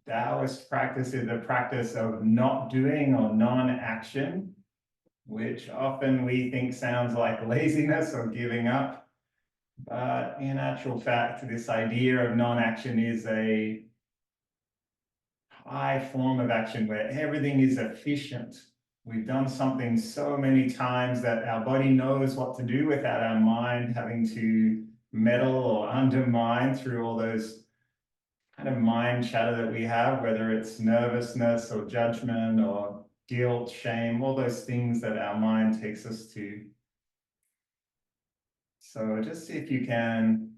Taoist practice is the practice of not doing or non-action, which often we think sounds like laziness or giving up. But in actual fact, this idea of non-action is a high form of action where everything is efficient. We've done something so many times that our body knows what to do without our mind having to meddle or undermine through all those kind of mind chatter that we have, whether it's nervousness or judgment or guilt, shame, all those things that our mind takes us to. So just see if you can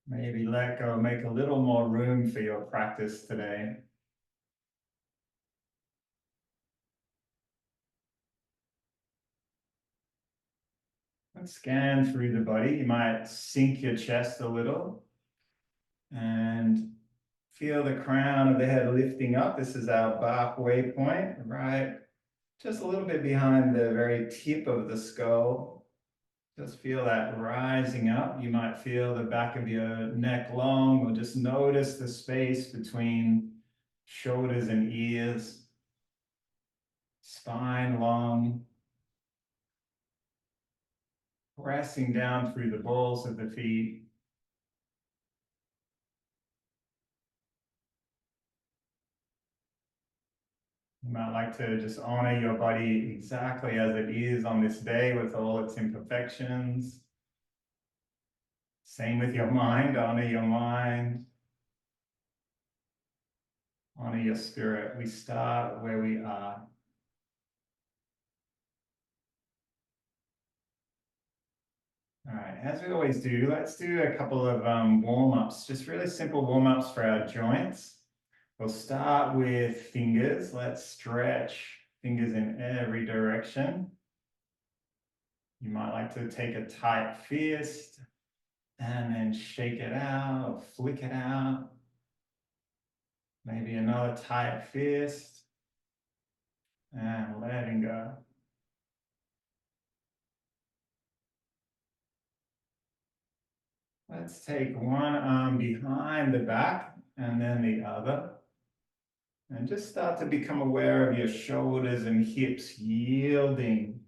maybe let go, make a little more room for your practice today. And scan through the body. You might sink your chest a little and feel the crown of the head lifting up. This is our Bach waypoint, right? Just a little bit behind the very tip of the skull. Just feel that rising up. You might feel the back of your neck long, or just notice the space between shoulders and ears, spine long, pressing down through the balls of the feet. You might like to just honor your body exactly as it is on this day with all its imperfections. Same with your mind, honor your mind, honor your spirit. We start where we are. All right, as we always do, let's do a couple of warm-ups, just really simple warm-ups for our joints. We'll start with fingers. Let's stretch fingers in every direction. You might like to take a tight fist and then shake it out or flick it out. Maybe another tight fist and letting go. Let's take one arm behind the back and then the other. And just start to become aware of your shoulders and hips yielding.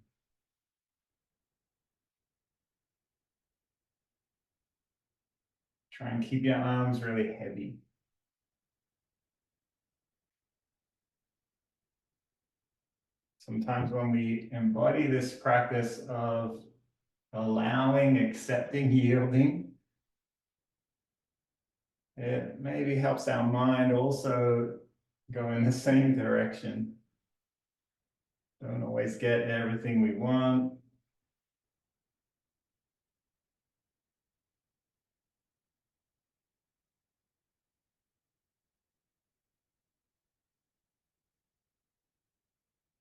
Try and keep your arms really heavy. Sometimes when we embody this practice of allowing, accepting, yielding, it maybe helps our mind also go in the same direction. Don't always get everything we want.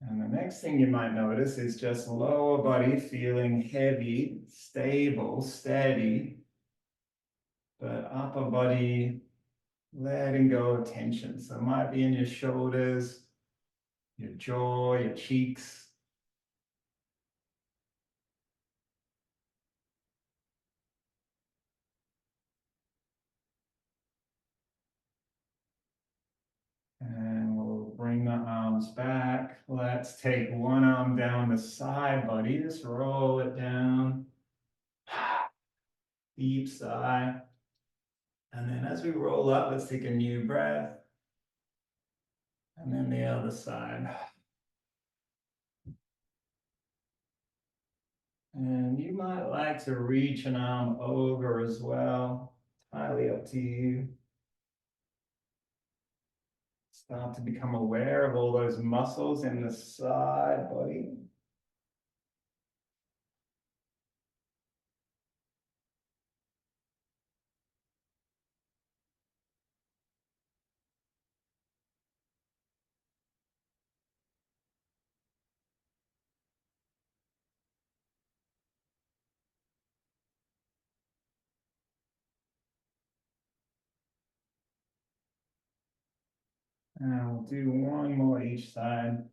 And the next thing you might notice is just lower body feeling heavy, stable, steady, but upper body letting go of tension. So it might be in your shoulders, your jaw, your cheeks. And we'll bring the arms back. Let's take one arm down the side body. Just roll it down. Deep sigh. And then as we roll up, let's take a new breath. And then the other side. And you might like to reach an arm over as well. Entirely up to you. Start to become aware of all those muscles in the side body. And we'll do one more each side.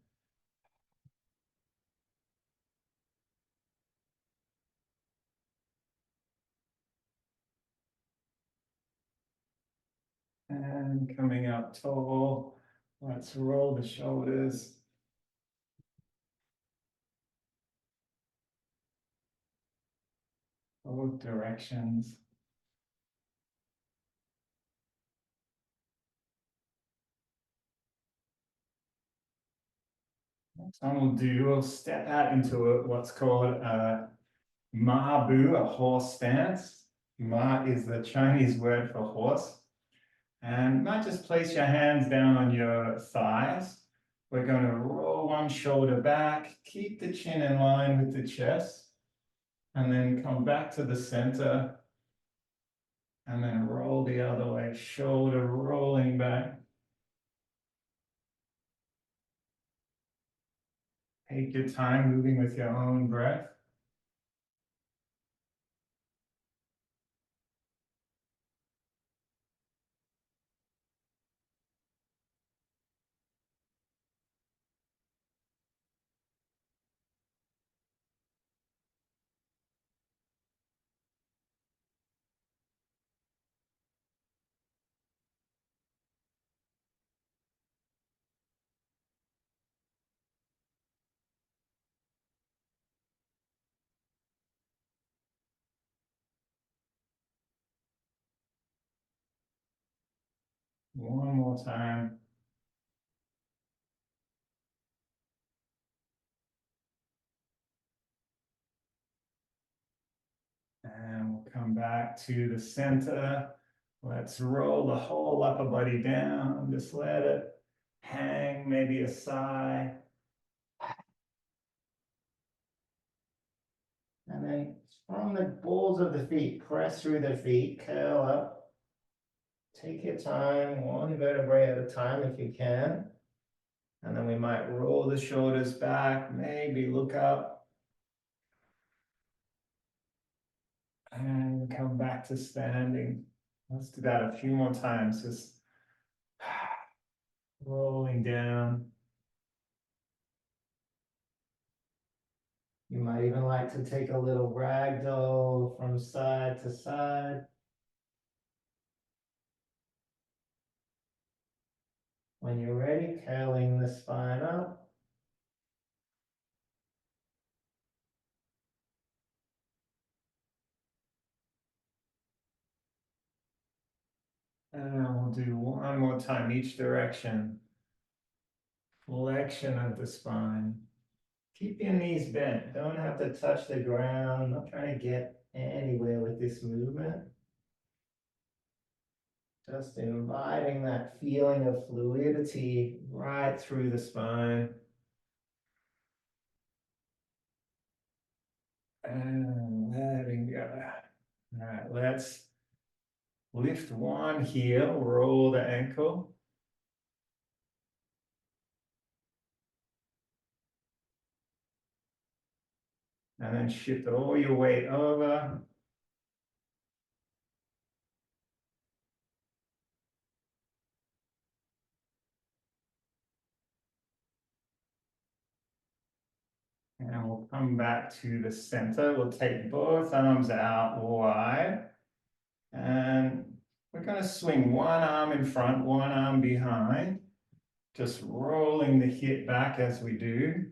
And And coming up tall. Let's roll the shoulders. Both directions. Next one we'll step out into what's called a Ma Bu, a horse stance. Ma is the Chinese word for horse. And you might just place your hands down on your thighs. We're going to roll one shoulder back, keep the chin in line with the chest, and then come back to the center, and then roll the other way, shoulder rolling back. Take your time moving with your own breath. One more time. And we'll come back to the center. Let's roll the whole upper body down. Just let it hang, maybe a sigh. And then from the balls of the feet, press through the feet, curl up. Take your time, one vertebrae at a time if you can. And then we might roll the shoulders back, maybe look up. And come back to standing. Let's do that a few more times. Just rolling down. You might even like to take a little ragdoll from side to side. When you're ready, curling the spine up. And we'll do one more time each direction. Flexion of the spine. Keep your knees bent. Don't have to touch the ground. Not trying to get anywhere with this movement. Just inviting that feeling of fluidity right through the spine. And letting go. All right, let's lift one heel, roll the ankle. And then shift all your weight over. And we'll come back to the center. We'll take both arms out wide. And we're going to swing one arm in front, one arm behind. Just rolling the hip back as we do.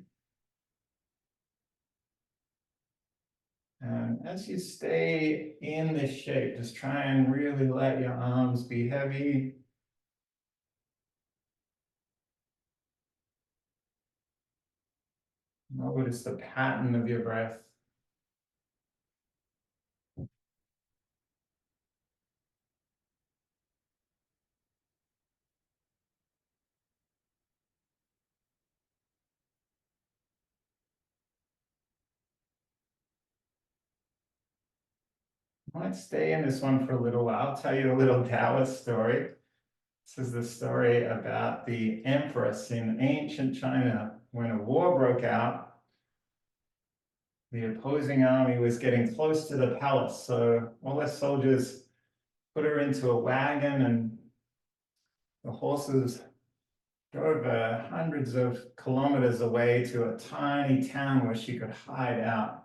And as you stay in this shape, just try and really let your arms be heavy. Notice the pattern of your breath. Might stay in this one for a little while. I'll tell you a little Taoist story. This is the story about the empress in ancient China. When a war broke out, the opposing army was getting close to the palace. So all their soldiers put her into a wagon, and the horses drove her hundreds of kilometers away to a tiny town where she could hide out.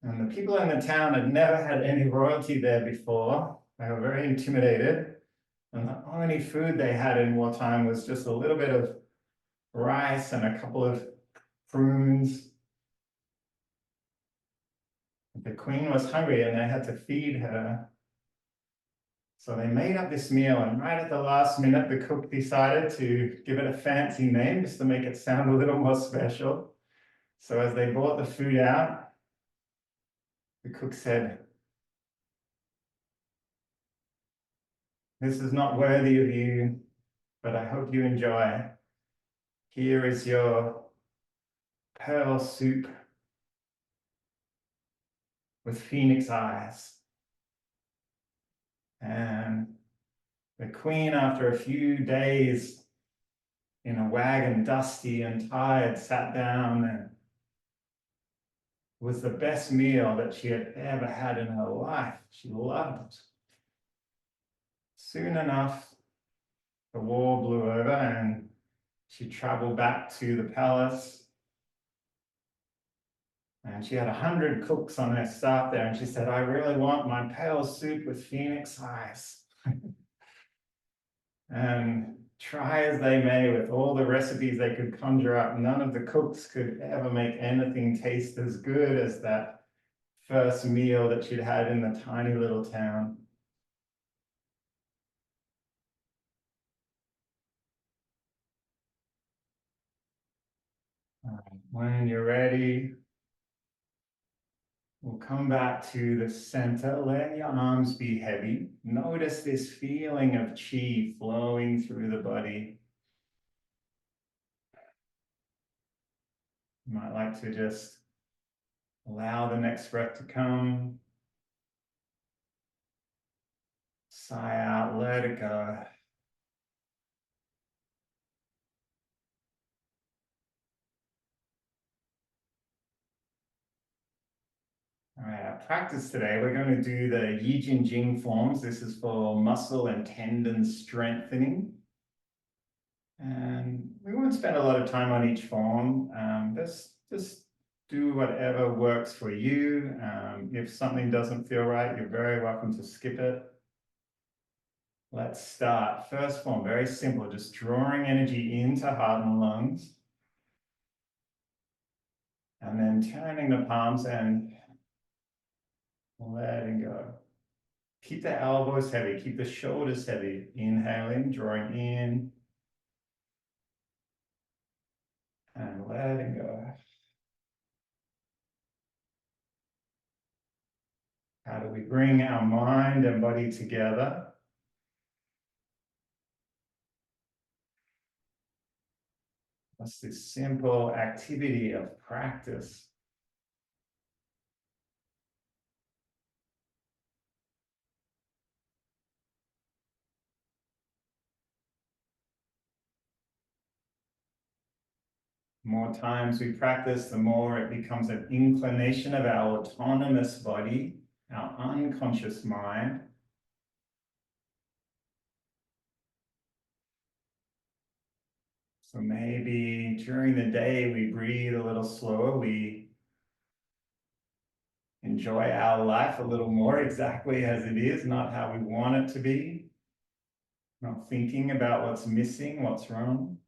And the people in the town had never had any royalty there before. They were very intimidated. And the only food they had in wartime was just a little bit of rice and a couple of prunes. The queen was hungry and they had to feed her. So they made up this meal, and right at the last minute, the cook decided to give it a fancy name just to make it sound a little more special. So as they brought the food out, the cook said, "This is not worthy of you, but I hope you enjoy. Here is your pearl soup with phoenix eyes." And the queen, after a few days in a wagon, dusty and tired, sat down, and it was the best meal that she had ever had in her life. She loved it. Soon enough, the war blew over and she traveled back to the palace, and she had 100 cooks on her staff there, and she said, "I really want my pale soup with phoenix eyes." And try as they may with all the recipes they could conjure up, none of the cooks could ever make anything taste as good as that first meal that she'd had in the tiny little town. When you're ready, we'll come back to the center. Let your arms be heavy. Notice this feeling of chi flowing through the body. You might like to just allow the next breath to come. Sigh out, let it go. All right, our practice today, we're going to do the Yi Jin Jing forms. This is for muscle and tendon strengthening. And we won't spend a lot of time on each form. Just do whatever works for you. If something doesn't feel right, you're very welcome to skip it. Let's start. First form, very simple, just drawing energy into heart and lungs. And then turning the palms and letting go. Keep the elbows heavy, keep the shoulders heavy. Inhaling, drawing in, and letting go. How do we bring our mind and body together? What's this simple activity of practice? The more times we practice, the more it becomes an inclination of our autonomous body, our unconscious mind. So maybe during the day, we breathe a little slower, we enjoy our life a little more exactly as it is, not how we want it to be, not thinking about what's missing, what's wrong.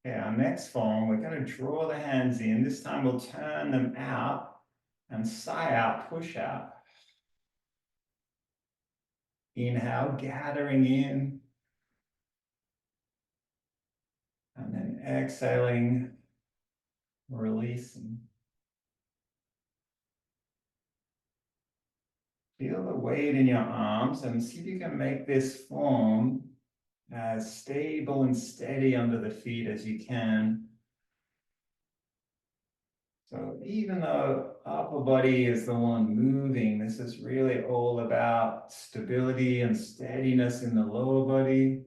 Okay, our next form, we're going to draw the hands in. This time we'll turn them out and sigh out, push out. Inhale, gathering in, and then exhaling, releasing. Feel the weight in your arms and see if you can make this form as stable and steady under the feet as you can. So even though upper body is the one moving, this is really all about stability and steadiness in the lower body.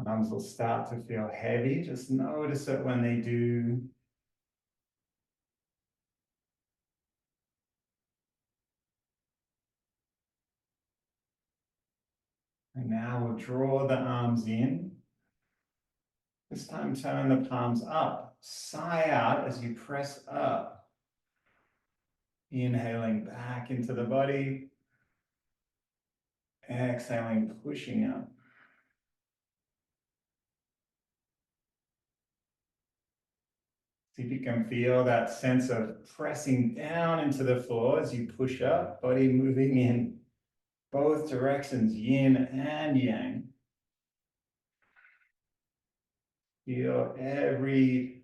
Arms will start to feel heavy. Just notice it when they do. And now we'll draw the arms in. This time turn the palms up. Sigh out as you press up. Inhaling back into the body. Exhaling, pushing up. See if you can feel that sense of pressing down into the floor as you push up, body moving in both directions, yin and yang. Feel every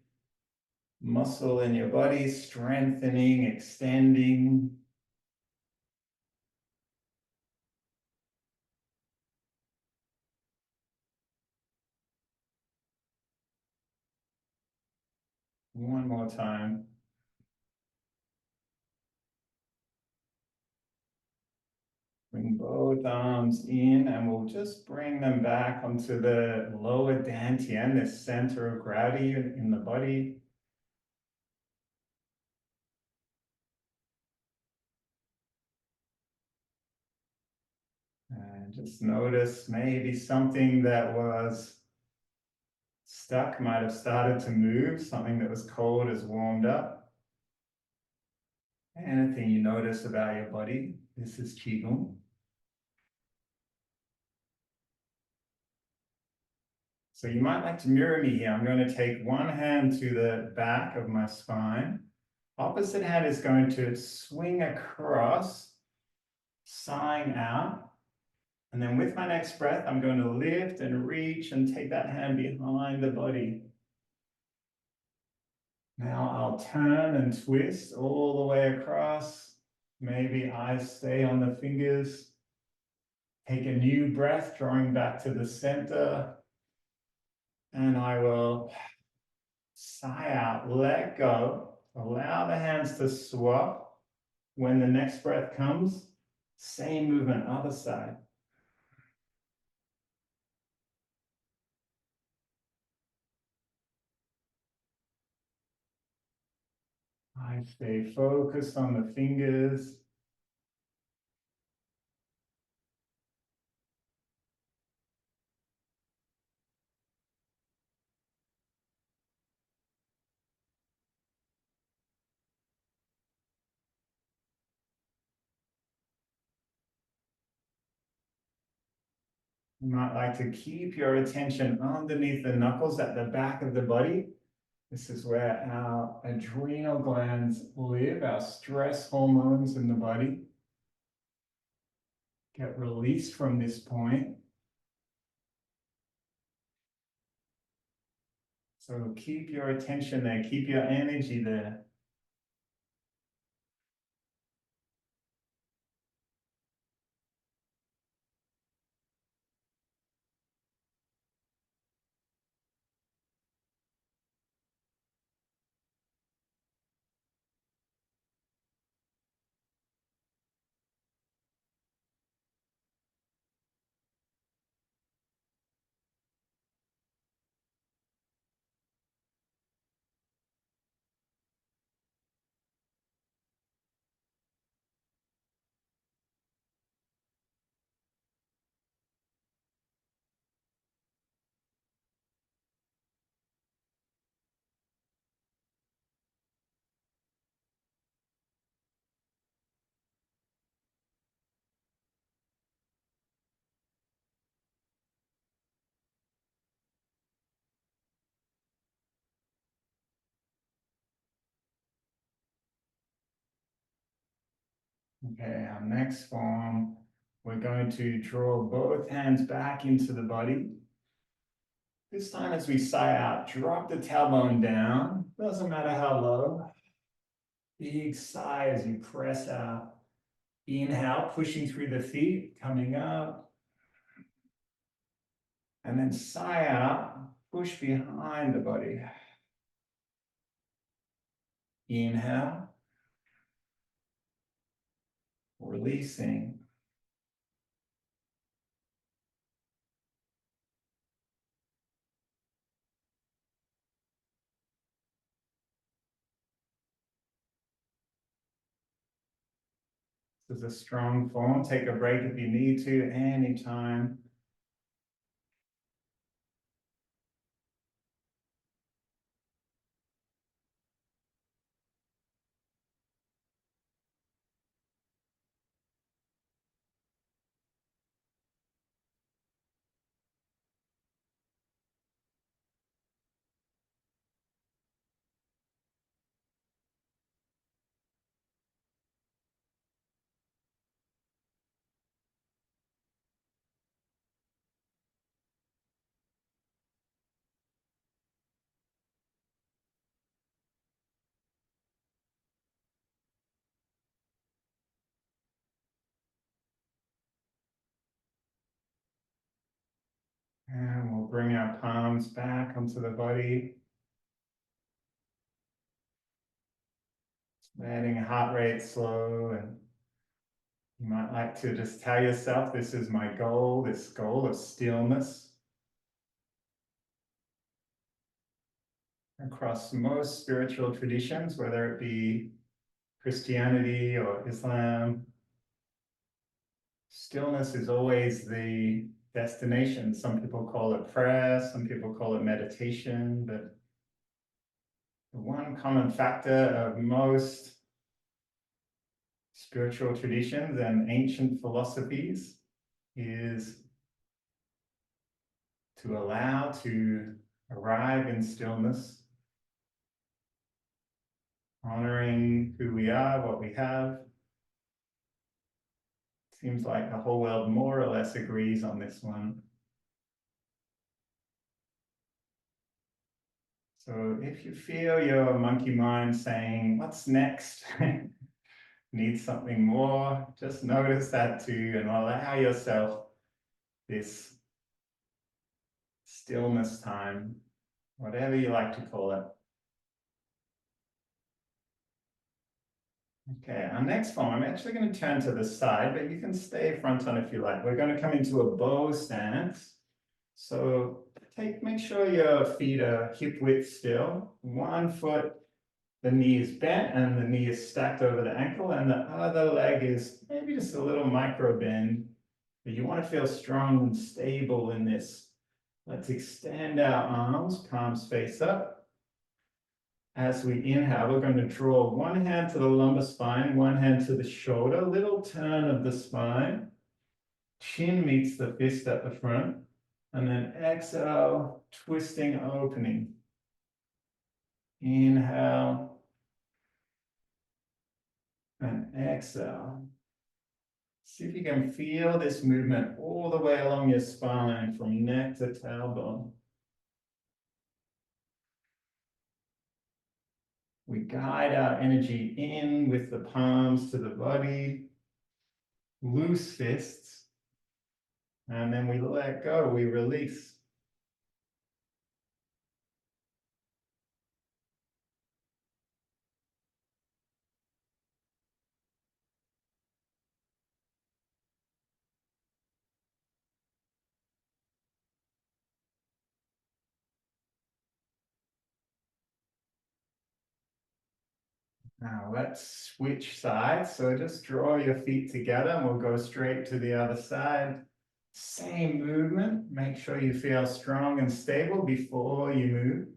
muscle in your body strengthening, extending. One more time. Bring both arms in and we'll just bring them back onto the lower dantian, the center of gravity in the body. And just notice maybe something that was stuck might have started to move, something that was cold has warmed up. Anything you notice about your body, this is Qigong. So you might like to mirror me here. I'm going to take one hand to the back of my spine. Opposite hand is going to swing across, sighing out. And then with my next breath, I'm going to lift and reach and take that hand behind the body. Now I'll turn and twist all the way across. Maybe eyes stay on the fingers. Take a new breath, drawing back to the center. And I will sigh out, let go. Allow the hands to swap. When the next breath comes, same movement, other side. I stay focused on the fingers. You might like to keep your attention underneath the knuckles at the back of the body. This is where our adrenal glands live, our stress hormones in the body get released from this point. So keep your attention there, keep your energy there. Okay, our next form, we're going to draw both hands back into the body. This time as we sigh out, drop the tailbone down. Doesn't matter how low. Big sigh as you press out. Inhale, pushing through the feet, coming up. And then sigh out, push behind the body. Inhale, releasing. This is a strong form. Take a break if you need to, anytime. bring our palms back onto the body. Letting heart rate slow, and you might like to just tell yourself, this is my goal, this goal of stillness. Across most spiritual traditions, whether it be Christianity or Islam, stillness is always the destination. Some people call it prayer, some people call it meditation, but the one common factor of most spiritual traditions and ancient philosophies is to allow to arrive in stillness, honoring who we are, what we have. Seems like the whole world more or less agrees on this one. So if you feel your monkey mind saying, what's next? Need something more, just notice that too, and allow yourself this stillness time, whatever you like to call it. Okay, our next form, I'm actually going to turn to the side, but you can stay front on if you like. We're going to come into a bow stance. So make sure your feet are hip width still. One foot, the knee is bent and the knee is stacked over the ankle, and the other leg is maybe just a little micro bend. But you want to feel strong and stable in this. Let's extend our arms, palms face up. As we inhale, we're going to draw one hand to the lumbar spine, one hand to the shoulder, little turn of the spine. Chin meets the fist at the front. And then exhale, twisting, opening. Inhale. And exhale. See if you can feel this movement all the way along your spine from neck to tailbone. We guide our energy in with the palms to the body, loose fists, and then we let go, we release. Now let's switch sides. So just draw your feet together and we'll go straight to the other side. Same movement. Make sure you feel strong and stable before you move.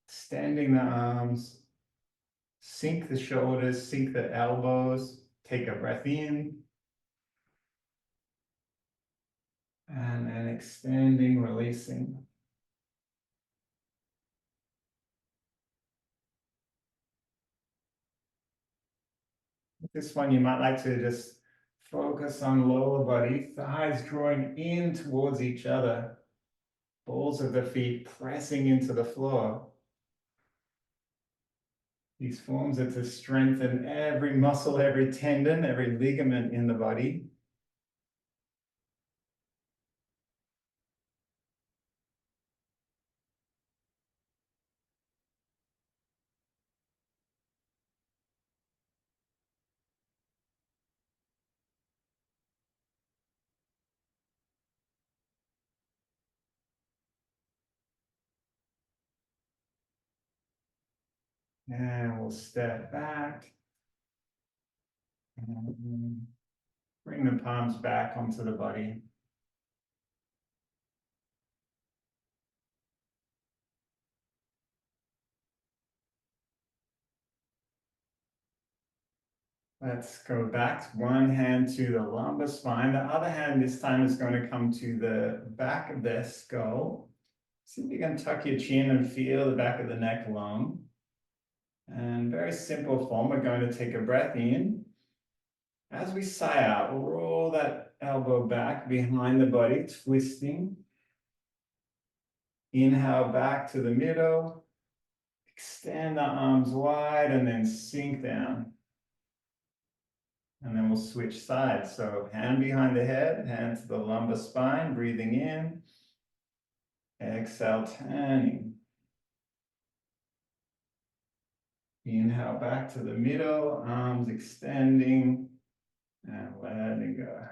Extending the arms. Sink the shoulders, sink the elbows. Take a breath in. And then extending, releasing. This one you might like to just focus on lower body, thighs drawing in towards each other, balls of the feet pressing into the floor. These forms are to strengthen every muscle, every tendon, every ligament in the body. And we'll step back. And bring the palms back onto the body. Let's go back. One hand to the lumbar spine. The other hand this time is going to come to the back of their skull. See if you can tuck your chin and feel the back of the neck long. And very simple form, we're going to take a breath in. As we sigh out, we'll roll that elbow back behind the body, twisting. Inhale back to the middle. Extend the arms wide and then sink down. And then we'll switch sides. So hand behind the head, hand to the lumbar spine, breathing in. Exhale, turning. Inhale back to the middle, arms extending and letting go.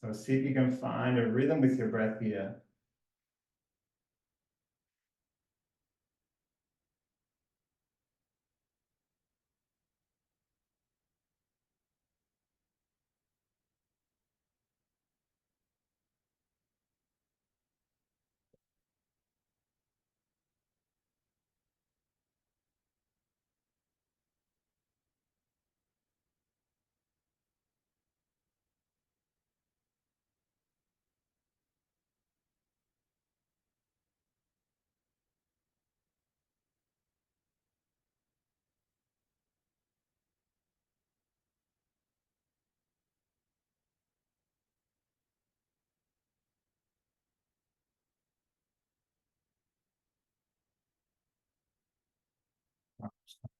So see if you can find a rhythm with your breath here.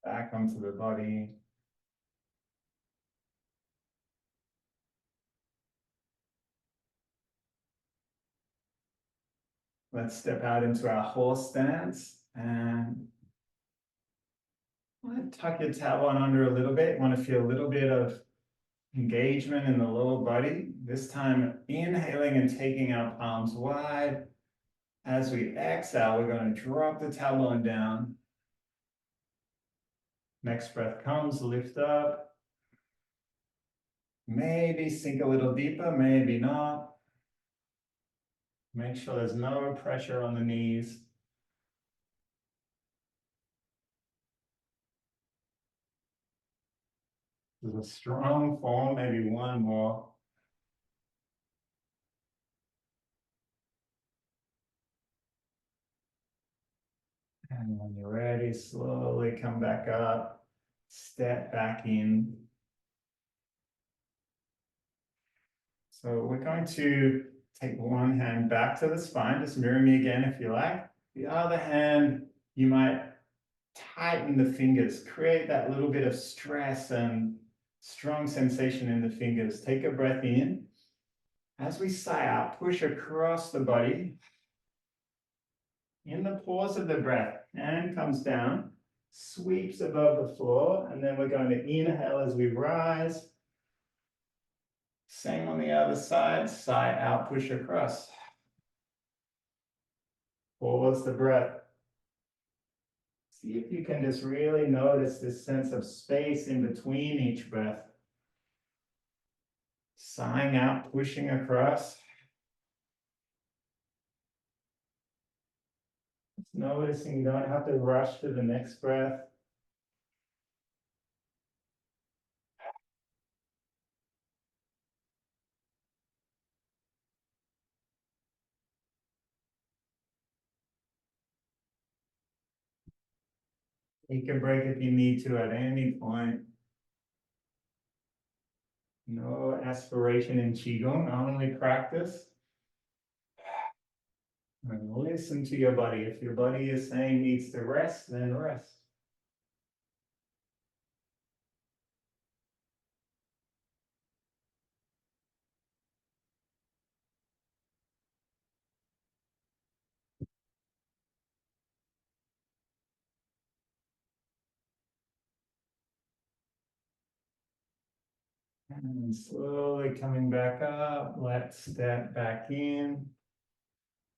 Back onto the body. Let's step out into our horse stance and tuck your tailbone under a little bit. You want to feel a little bit of engagement in the lower body. This time, inhaling and taking our palms wide. As we exhale, we're going to drop the tailbone down. Next breath comes, lift up. Maybe sink a little deeper, maybe not. Make sure there's no pressure on the knees. There's a strong form, maybe one more. And when you're ready, slowly come back up, step back in. So we're going to take one hand back to the spine, just mirror me again if you like. The other hand, you might tighten the fingers, create that little bit of stress and strong sensation in the fingers. Take a breath in. As we sigh out, push across the body. In the pause of the breath, hand comes down, sweeps above the floor, and then we're going to inhale as we rise. Same on the other side, sigh out, push across. Pause the breath. See if you can just really notice this sense of space in between each breath. Sighing out, pushing across. Just noticing you don't have to rush to the next breath. Take a break if you need to at any point. No aspiration in Qigong, only practice. And listen to your body. If your body is saying needs to rest, then rest. And slowly coming back up, let's step back in.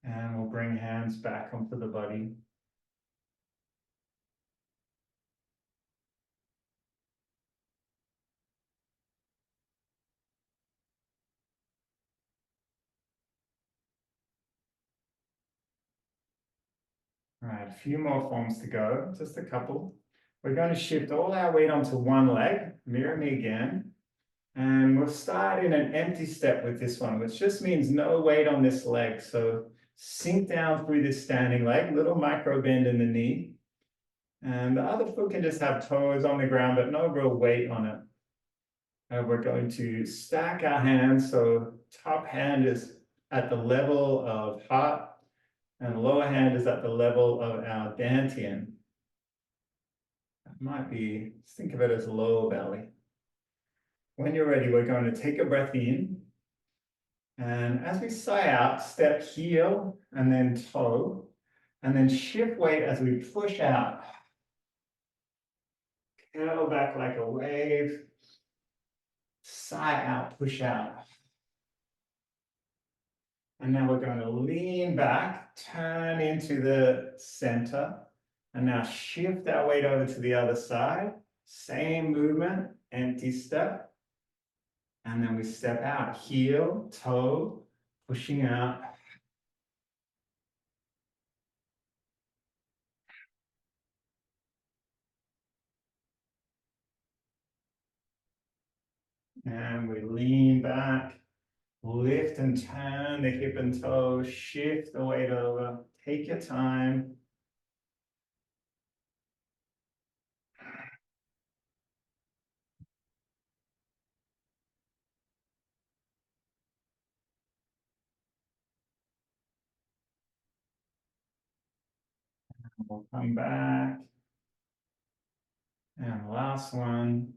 And we'll bring hands back onto the body. All right, a few more forms to go, just a couple. We're going to shift all our weight onto one leg. Mirror me again. And we'll start in an empty step with this one, which just means no weight on this leg. So sink down through this standing leg, little micro bend in the knee. And the other foot can just have toes on the ground, but no real weight on it. We're going to stack our hands. So top hand is at the level of heart, and lower hand is at the level of our dantian. That might be, think of it as lower belly. When you're ready, we're going to take a breath in. And as we sigh out, step heel and then toe, and then shift weight as we push out. Curl back like a wave. Sigh out, push out. And now we're going to lean back, turn into the center, and now shift our weight over to the other side. Same movement, empty step. And then we step out, heel, toe, pushing out. And we lean back, lift and turn the hip and toe, shift the weight over. Take your time. We'll come back. And last one.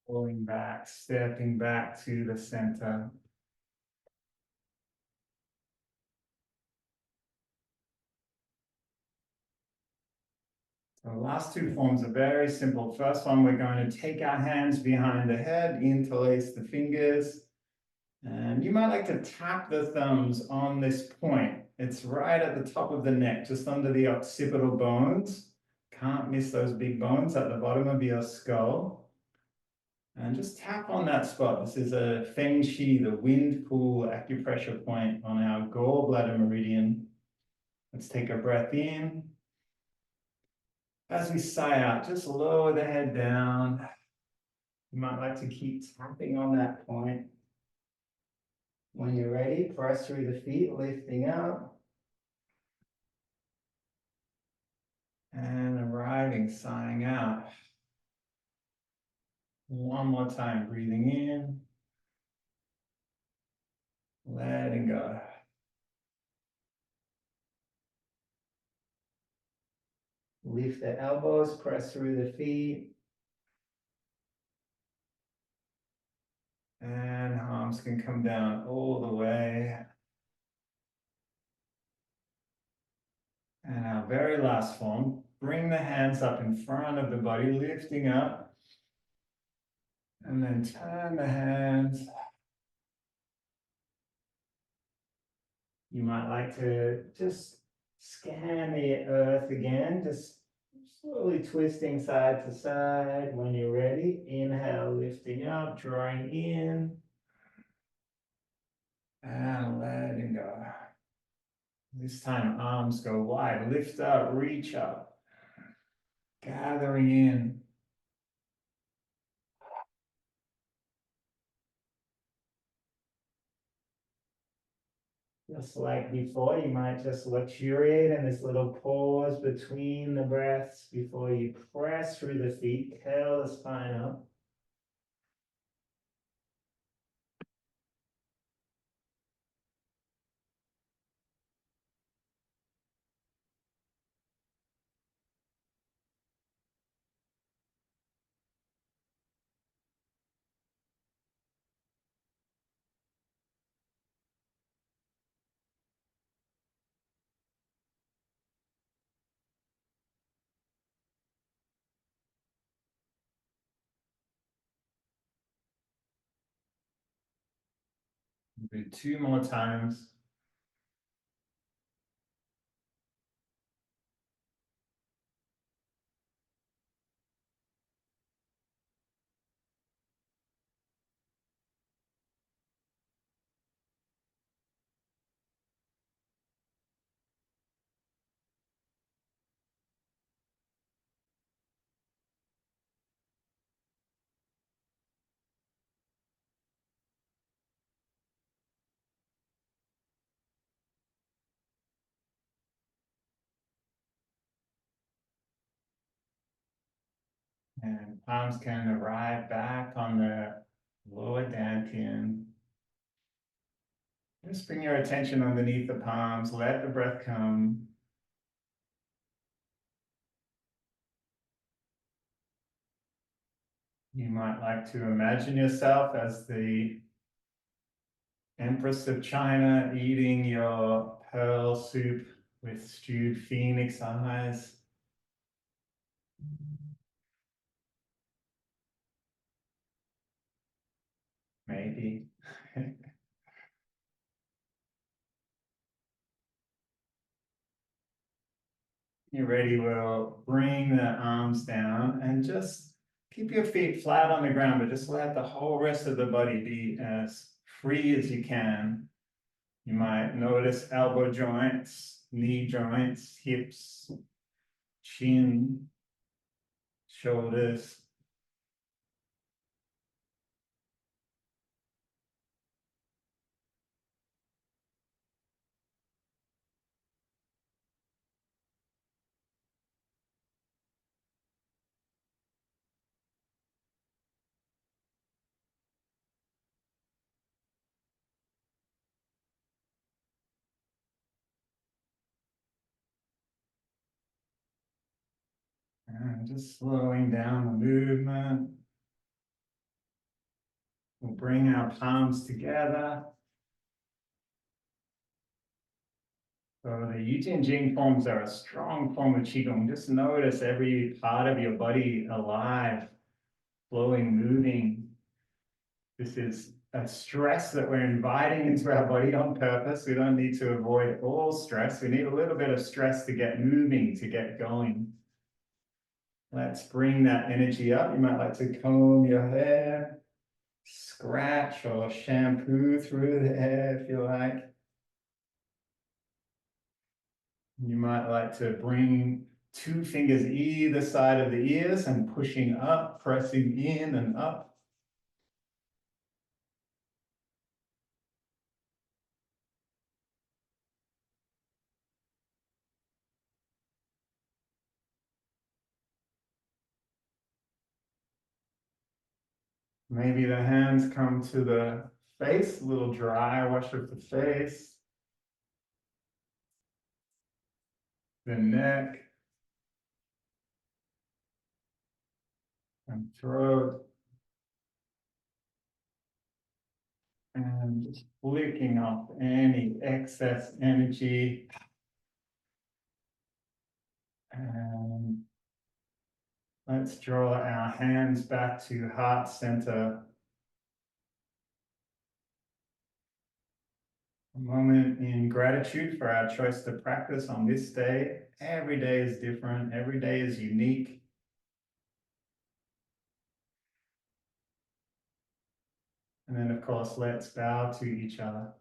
Pulling back, stepping back to the center. So the last two forms are very simple. First one, we're going to take our hands behind the head, interlace the fingers. And you might like to tap the thumbs on this point. It's right at the top of the neck, just under the occipital bones. Can't miss those big bones at the bottom of your skull. And just tap on that spot. This is a Feng Qi, the wind pool acupressure point on our gallbladder meridian. Let's take a breath in. As we sigh out, just lower the head down. You might like to keep tapping on that point. When you're ready, press through the feet, lifting up. And arriving, sighing out. One more time, breathing in. Letting go. Lift the elbows, press through the feet. And arms can come down all the way. And our very last form, bring the hands up in front of the body, lifting up. And then turn the hands. You might like to just scan the earth again, just slowly twisting side to side. When you're ready, inhale, lifting up, drawing in. And letting go. This time, arms go wide. Lift up, reach up. Gathering in. Just like before, you might just luxuriate in this little pause between the breaths before you press through the feet, curl the spine up. Do two more times. And palms can arrive back on the lower dantian. Just bring your attention underneath the palms, let the breath come. You might like to imagine yourself as the Empress of China eating your pearl soup with stewed phoenix eyes. Maybe. You're ready, we'll bring the arms down and just keep your feet flat on the ground, but just let the whole rest of the body be as free as you can. You might notice elbow joints, knee joints, hips, chin, shoulders. And just slowing down the movement. We'll bring our palms together. So the Yu Jing forms are a strong form of Qigong. Just notice every part of your body alive, flowing, moving. This is a stress that we're inviting into our body on purpose. We don't need to avoid all stress. We need a little bit of stress to get moving, to get going. Let's bring that energy up. You might like to comb your hair, scratch or shampoo through the hair if you like. You might like to bring two fingers either side of the ears and pushing up, pressing in and up. Maybe the hands come to the face, a little dry wash of the face, the neck and throat, and just flicking off any excess energy. And let's draw our hands back to heart center. A moment in gratitude for our choice to practice on this day. Every day is different, every day is unique. And then, of course, let's bow to each other.